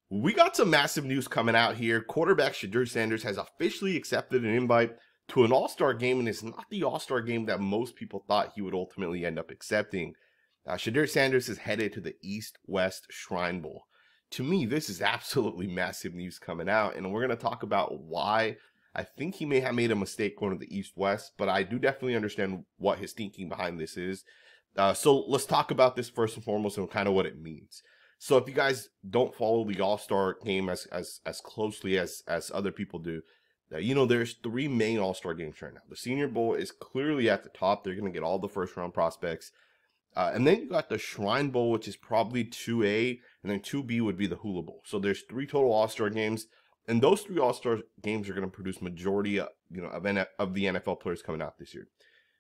We got some massive news coming out here. Quarterback Shedeur Sanders has officially accepted an invite to an All-Star game, and it's not the All-Star game that most people thought he would ultimately end up accepting. Shedeur Sanders is headed to the East-West Shrine Bowl. To me, this is absolutely massive news coming out, and we're going to talk about why. I think he may have made a mistake going to the East-West, but I do definitely understand what his thinking behind this is. So let's talk about this first and foremost and kind of what it means. So if you guys don't follow the All-Star game as closely as other people do, there's three main All-Star games right now. The Senior Bowl is clearly at the top. They're going to get all the first-round prospects. And then you got the Shrine Bowl, which is probably 2A, and then 2B would be the Hula Bowl. So there's three total All-Star games, and those three All-Star games are going to produce majority of the NFL players coming out this year.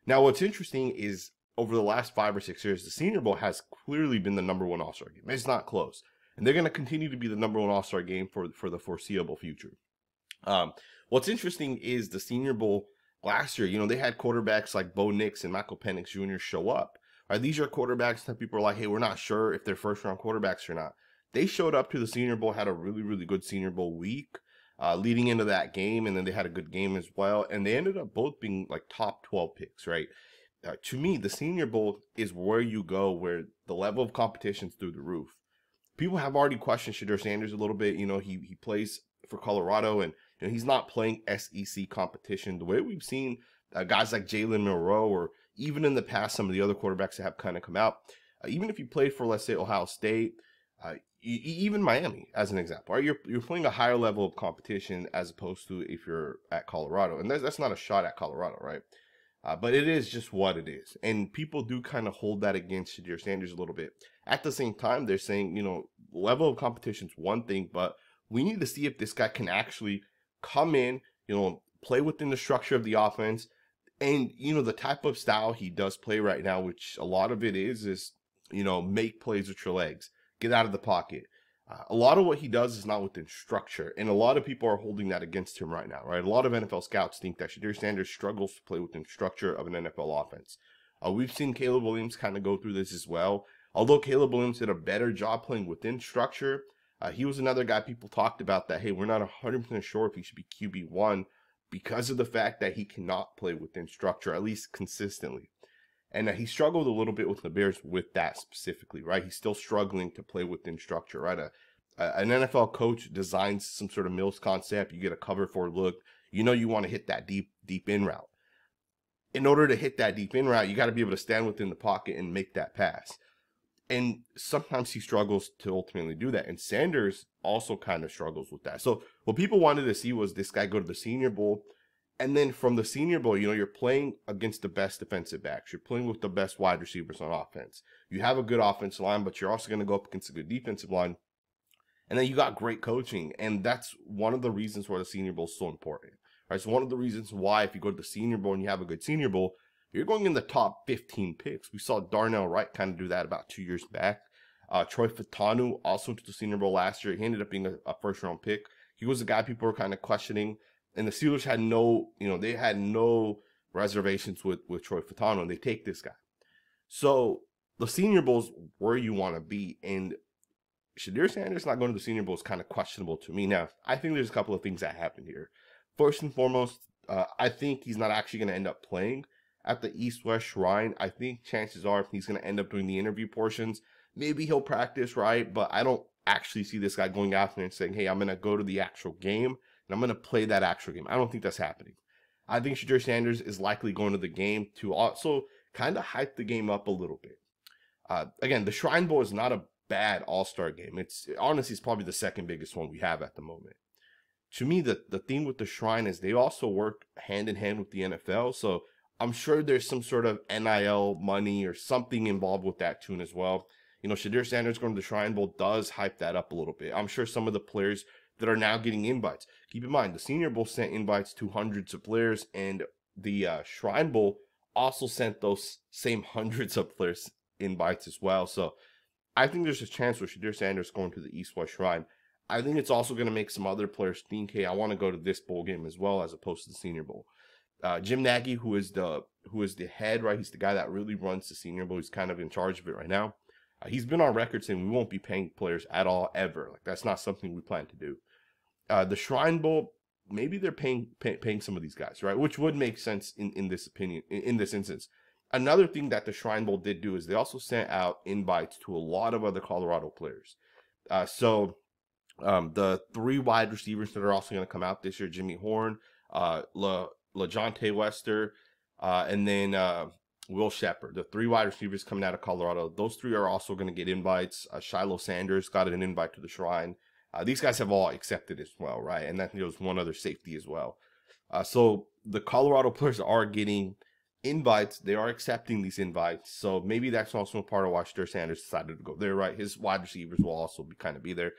Now, what's interesting is over the last 5 or 6 years, the Senior Bowl has clearly been the #1 All-Star game. It's not close. And they're going to continue to be the #1 All-Star game for the foreseeable future. What's interesting is the Senior Bowl last year, they had quarterbacks like Bo Nix and Michael Penix Jr. show up. Right? These are quarterbacks that people are like, hey, we're not sure if they're first-round quarterbacks or not. They showed up to the Senior Bowl, had a really, really good Senior Bowl week leading into that game, and then they had a good game as well. And they ended up both being like top 12 picks, right? To me, the Senior Bowl is where you go, where the level of competition is through the roof. People have already questioned Shedeur Sanders a little bit. He plays for Colorado, and he's not playing SEC competition the way we've seen guys like Jalen Milroe, or even in the past some of the other quarterbacks that have kind of come out. Even if you played for, let's say, Ohio State, even Miami, as an example, right? You're playing a higher level of competition as opposed to if you're at Colorado, and that's not a shot at Colorado, right? But it is just what it is. And people do kind of hold that against Shedeur Sanders a little bit. At the same time, they're saying, level of competition is one thing, but we need to see if this guy can actually come in, play within the structure of the offense. And, the type of style he does play right now, which a lot of it is, make plays with your legs, get out of the pocket. A lot of what he does is not within structure, and a lot of people are holding that against him right now, right? A lot of NFL scouts think that Shedeur Sanders struggles to play within structure of an NFL offense. We've seen Caleb Williams kind of go through this as well. Although Caleb Williams did a better job playing within structure, he was another guy people talked about that, hey, we're not 100% sure if he should be QB1 because of the fact that he cannot play within structure, at least consistently. And he struggled a little bit with the Bears with that specifically, right? He's still struggling to play within structure, right? An NFL coach designs some sort of Mills concept. You get a cover for a look. You want to hit that deep in route. In order to hit that deep in route, you got to be able to stand within the pocket and make that pass. And sometimes he struggles to ultimately do that. And Sanders also kind of struggles with that. So what people wanted to see was this guy go to the Senior Bowl. And then from the Senior Bowl, you're playing against the best defensive backs. You're playing with the best wide receivers on offense. You have a good offensive line, but you're also going to go up against a good defensive line. And then you got great coaching. And that's one of the reasons why the Senior Bowl is so important. Right? So one of the reasons why if you go to the Senior Bowl and you have a good Senior Bowl, you're going in the top 15 picks. We saw Darnell Wright kind of do that about 2 years back. Troy Fautanu also went to the Senior Bowl last year. He ended up being a first-round pick. He was a guy people were kind of questioning. And the Steelers had no reservations with Troy Fautanu, and they take this guy. So the Senior Bowl is where you want to be. And Shedeur Sanders not going to the Senior Bowl is kind of questionable to me. Now, I think there's a couple of things that happened here. First and foremost, I think he's not actually going to end up playing at the East-West Shrine. I think chances are he's going to end up doing the interview portions. Maybe he'll practice, right? But I don't actually see this guy going out there and saying, hey, I'm going to go to the actual game and I'm going to play that actual game. I don't think that's happening. I think Shedeur Sanders is likely going to the game to also kind of hype the game up a little bit. Again, the Shrine Bowl is not a bad All-Star game. It's probably the second biggest one we have at the moment. To me, the thing with the Shrine is they also work hand in hand with the NFL. So I'm sure there's some sort of NIL money or something involved with that tune as well. Shedeur Sanders going to the Shrine Bowl does hype that up a little bit. I'm sure some of the players that are now getting invites. Keep in mind, the Senior Bowl sent invites to hundreds of players, and the Shrine Bowl also sent those same hundreds of players invites as well. So I think there's a chance with Shedeur Sanders going to the East-West Shrine. I think it's also going to make some other players think, hey, I want to go to this bowl game as well, as opposed to the Senior Bowl. Jim Nagy, who is the head, right? He's the guy that really runs the Senior Bowl. He's kind of in charge of it right now. He's been on record saying we won't be paying players at all, ever. Like, that's not something we plan to do. The Shrine Bowl, maybe they're paying some of these guys, right? Which would make sense in this opinion, in this instance. Another thing that the Shrine Bowl did do is they also sent out invites to a lot of other Colorado players. The 3 wide receivers that are also going to come out this year: Jimmy Horn, LaJohntay Wester, and then Will Shepard. The 3 wide receivers coming out of Colorado. Those 3 are also going to get invites. Shiloh Sanders got an invite to the Shrine. These guys have all accepted as well, right? And that was one other safety as well. So the Colorado players are getting invites. They are accepting these invites. So maybe that's also a part of why Shedeur Sanders decided to go there, right? His wide receivers will also be there,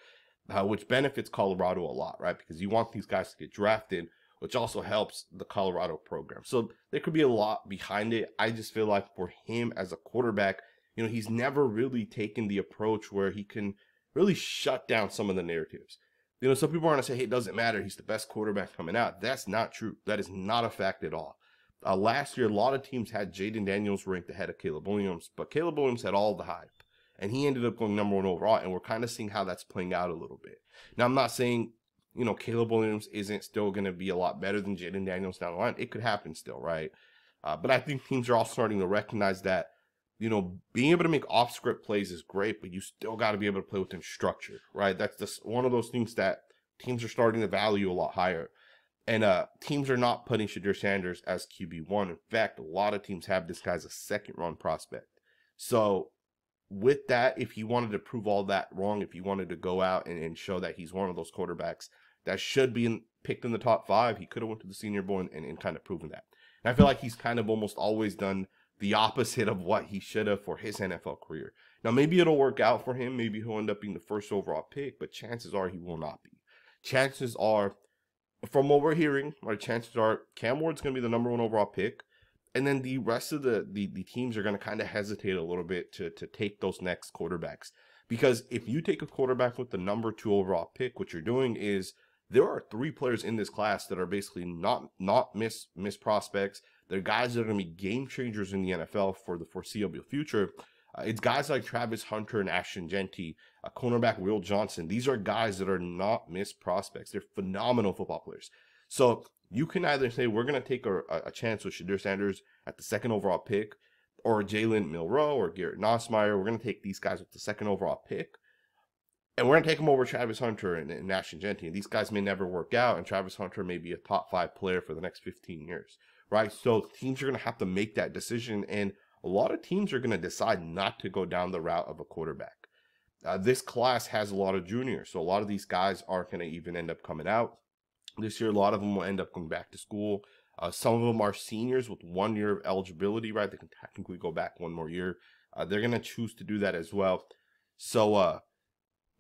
which benefits Colorado a lot, right? Because you want these guys to get drafted, which also helps the Colorado program. So there could be a lot behind it. I just feel like for him as a quarterback, he's never really taken the approach where he can really shut down some of the narratives. Some people are going to say, hey, it doesn't matter, he's the best quarterback coming out. That's not true. That is not a fact at all. Last year, a lot of teams had Jaden Daniels ranked ahead of Caleb Williams, but Caleb Williams had all the hype, and he ended up going number 1 overall, and we're kind of seeing how that's playing out a little bit. Now, I'm not saying, Caleb Williams isn't still going to be a lot better than Jaden Daniels down the line. It could happen still, right? But I think teams are all starting to recognize that, being able to make off-script plays is great, but you still got to be able to play within structure, right? That's just one of those things that teams are starting to value a lot higher. And teams are not putting Shedeur Sanders as QB1. In fact, a lot of teams have this guy as a second-round prospect. So with that, if he wanted to prove all that wrong, if he wanted to go out and show that he's one of those quarterbacks that should be picked in the top 5, he could have went to the Senior Bowl and kind of proven that. And I feel like he's kind of almost always done the opposite of what he should have for his NFL career. Now, maybe it'll work out for him. Maybe he'll end up being the first overall pick, but chances are he will not be. Chances are, from what we're hearing, right, chances are Cam Ward's going to be the number 1 overall pick, and then the rest of the teams are going to kind of hesitate a little bit to take those next quarterbacks. Because if you take a quarterback with the number 2 overall pick, what you're doing is there are 3 players in this class that are basically not miss prospects. They're guys that are going to be game changers in the NFL for the foreseeable future. It's guys like Travis Hunter and Ashton Jeanty, cornerback Will Johnson. These are guys that are not missed prospects. They're phenomenal football players. So you can either say we're going to take a chance with Shedeur Sanders at the 2nd overall pick, or Jalen Milroe or Garrett Nussmeier. We're going to take these guys with the 2nd overall pick, and we're going to take them over Travis Hunter and Ashton Jeanty. And these guys may never work out, and Travis Hunter may be a top 5 player for the next 15 years, right? So teams are going to have to make that decision, and a lot of teams are going to decide not to go down the route of a quarterback. This class has a lot of juniors, so a lot of these guys aren't going to even end up coming out this year. A lot of them will end up going back to school. Some of them are seniors with 1 year of eligibility, right? They can technically go back 1 more year. They're going to choose to do that as well. So,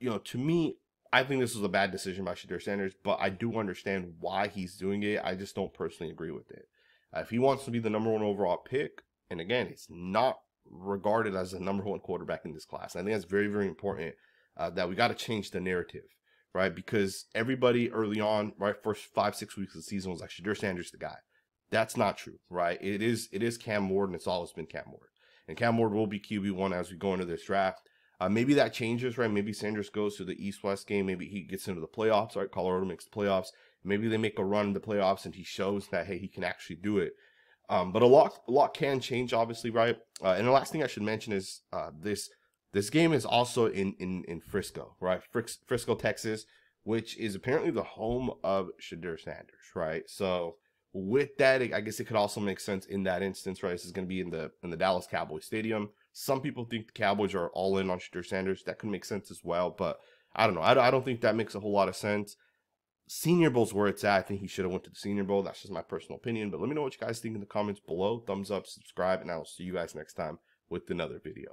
to me, I think this was a bad decision by Shedeur Sanders, but I do understand why he's doing it. I just don't personally agree with it. If he wants to be the number 1 overall pick, and again, it's not regarded as the number 1 quarterback in this class. I think that's very, very important, that we got to change the narrative, right? Because everybody early on, right, first 5-6 weeks of the season was like, Shedeur Sanders the guy. That's not true, right? It is Cam Ward, and it's always been Cam Ward. And Cam Ward will be QB1 as we go into this draft. Maybe that changes, right? Maybe Sanders goes to the East-West game. Maybe he gets into the playoffs, right? Colorado makes the playoffs. Maybe they make a run in the playoffs, and he shows that, hey, he can actually do it. But a lot can change, obviously, right? And the last thing I should mention is this game is also in Frisco, right? Frisco, Texas, which is apparently the home of Shedeur Sanders, right? So with that, I guess it could also make sense in that instance, right? This is going to be in the Dallas Cowboys Stadium. Some people think the Cowboys are all in on Shedeur Sanders. That could make sense as well, but I don't know. I don't think that makes a whole lot of sense. Senior Bowl's where it's at. I think he should have went to the Senior Bowl. That's just my personal opinion. But let me know what you guys think in the comments below. Thumbs up, subscribe, and I'll see you guys next time with another video.